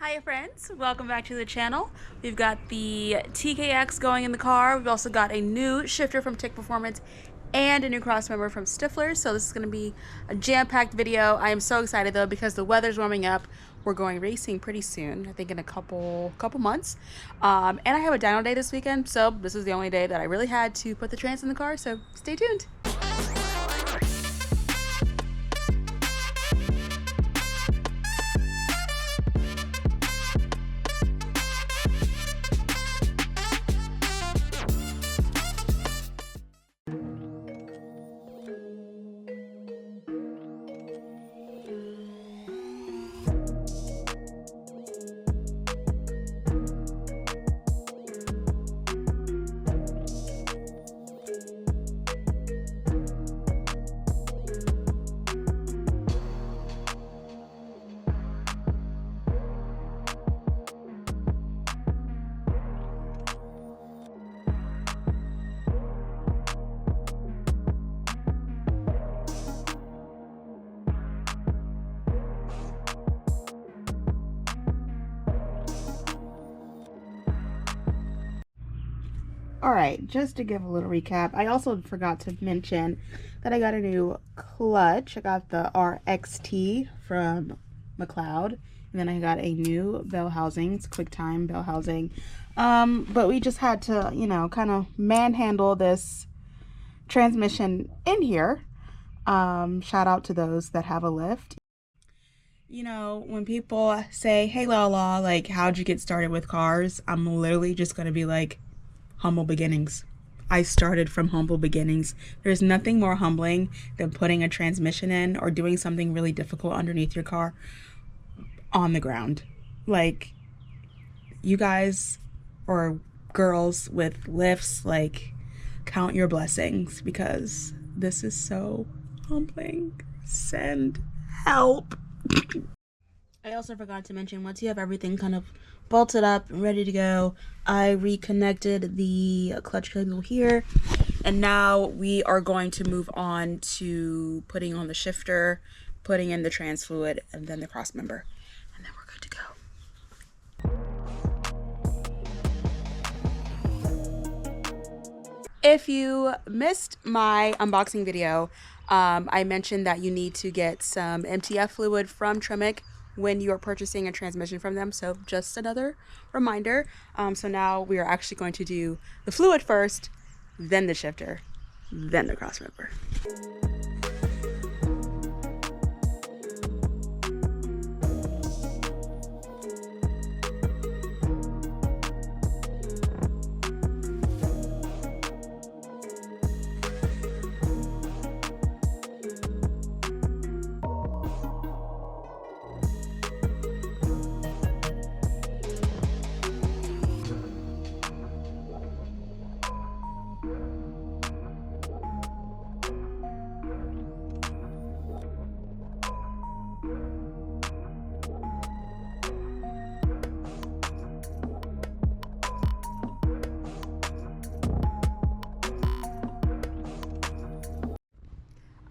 Hiya friends, welcome back to the channel. We've got the TKX going in the car. We've also got a new shifter from TIC Performance and a new Crossmember from Stifflers. So this is going to be a jam-packed video. I am so excited though because the weather's warming up. We're going racing pretty soon, I think in a couple months. And I have a dyno day this weekend, so this is the only day that I really had to put the trans in the car, so stay tuned. Alright, just to give a little recap, I also forgot to mention that I got a new clutch. I got the RXT from McLeod, and then I got a new bell housing. It's QuickTime bell housing. But we just had to, you know, kind of manhandle this transmission in here. Shout out to those that have a lift. You know, when people say, hey Lala, like, how'd you get started with cars? I'm literally just going to be like, humble beginnings. I started from humble beginnings. There's nothing more humbling than putting a transmission in or doing something really difficult underneath your car on the ground. Like, you guys or girls with lifts, like, count your blessings because this is so humbling. Send help. I also forgot to mention, once you have everything kind of bolted up and ready to go, I reconnected the clutch cable here, and now we are going to move on to putting on the shifter, putting in the trans fluid, and then the cross member, and then we're good to go. If you missed my unboxing video, I mentioned that you need to get some MTF fluid from Tremec when you are purchasing a transmission from them, so just another reminder. So now we are actually going to do the fluid first, then the shifter, then the cross member.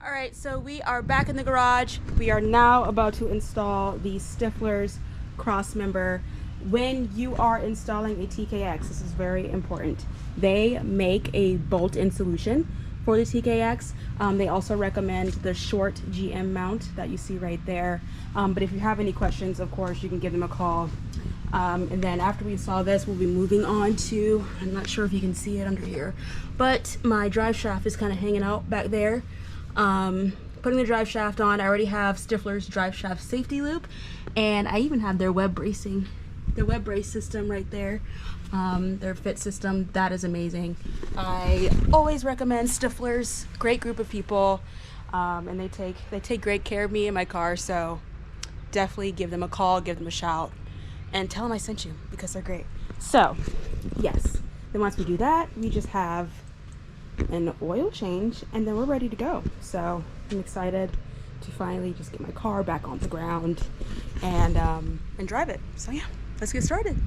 Alright, so we are back in the garage. We are now about to install the Stifflers Cross-Member. When you are installing a TKX, this is very important. They make a bolt-in solution for the TKX. They also recommend the short GM mount that you see right there. But if you have any questions, of course, you can give them a call. And then after we install this, we'll be moving on to, I'm not sure if you can see it under here, but my drive shaft is kind of hanging out back there. Putting the drive shaft on. I already have Stifflers drive shaft safety loop, and I even have their web bracing, their web brace system right there. Their fit system, that is amazing. I always recommend Stifflers. Great group of people, and they take great care of me and my car, so definitely give them a call, give them a shout, and tell them I sent you because they're great. So yes, then once we do that, we just have an oil change, and then we're ready to go. So I'm excited to finally just get my car back on the ground and drive it. So yeah, let's get started.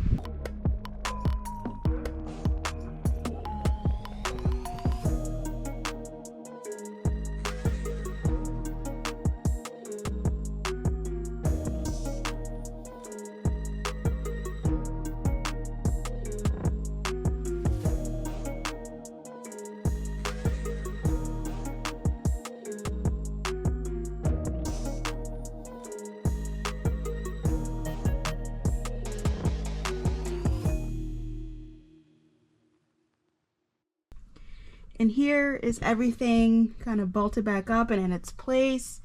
And here is everything kind of bolted back up and in its place.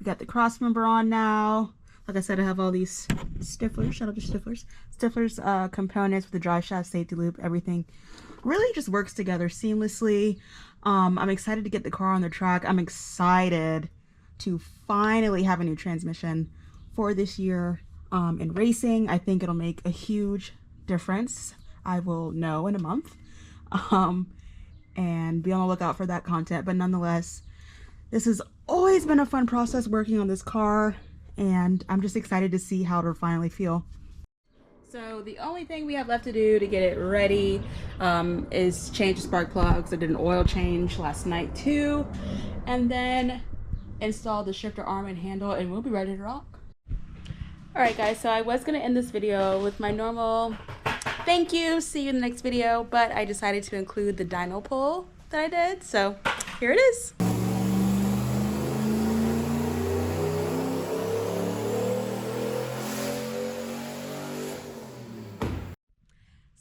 We got the Crossmember on now. Like I said, I have all these Stifflers, shout out to Stifflers. Stifflers components with the drive shaft, safety loop, everything really just works together seamlessly. I'm excited to get the car on the track. I'm excited to finally have a new transmission for this year in racing. I think it'll make a huge difference. I will know in a month. And be on the lookout for that content. But nonetheless, this has always been a fun process working on this car, and I'm just excited to see how it'll finally feel. So the only thing we have left to do to get it ready is change the spark plugs. I did an oil change last night too, and then install the shifter arm and handle, and we'll be ready to rock. Alright guys, so I was going to end this video with my normal thank you, see you in the next video, but I decided to include the Dyno Pull that I did, so here it is.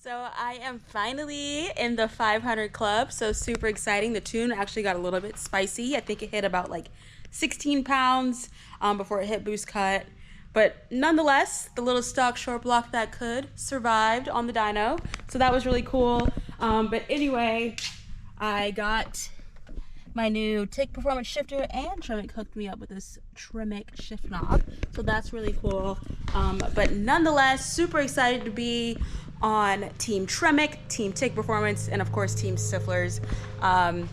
So I am finally in the 500 club, so super exciting. The tune actually got a little bit spicy. I think it hit about like 16 pounds before it hit boost cut. But nonetheless, the little stock short block that could survived on the dyno. So that was really cool. But anyway, I got my new TIG performance shifter, and Tremec hooked me up with this Tremec shift knob. So that's really cool. But nonetheless, super excited to be on Team Tremec, Team TIG Performance, and of course Team Stifflers.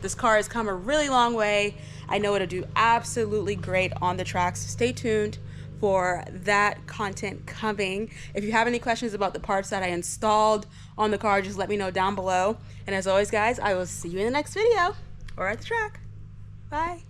This car has come a really long way. I know it'll do absolutely great on the tracks. Stay tuned for that content coming. If you have any questions about the parts that I installed on the car, just let me know down below. And as always guys, I will see you in the next video or at the track. Bye.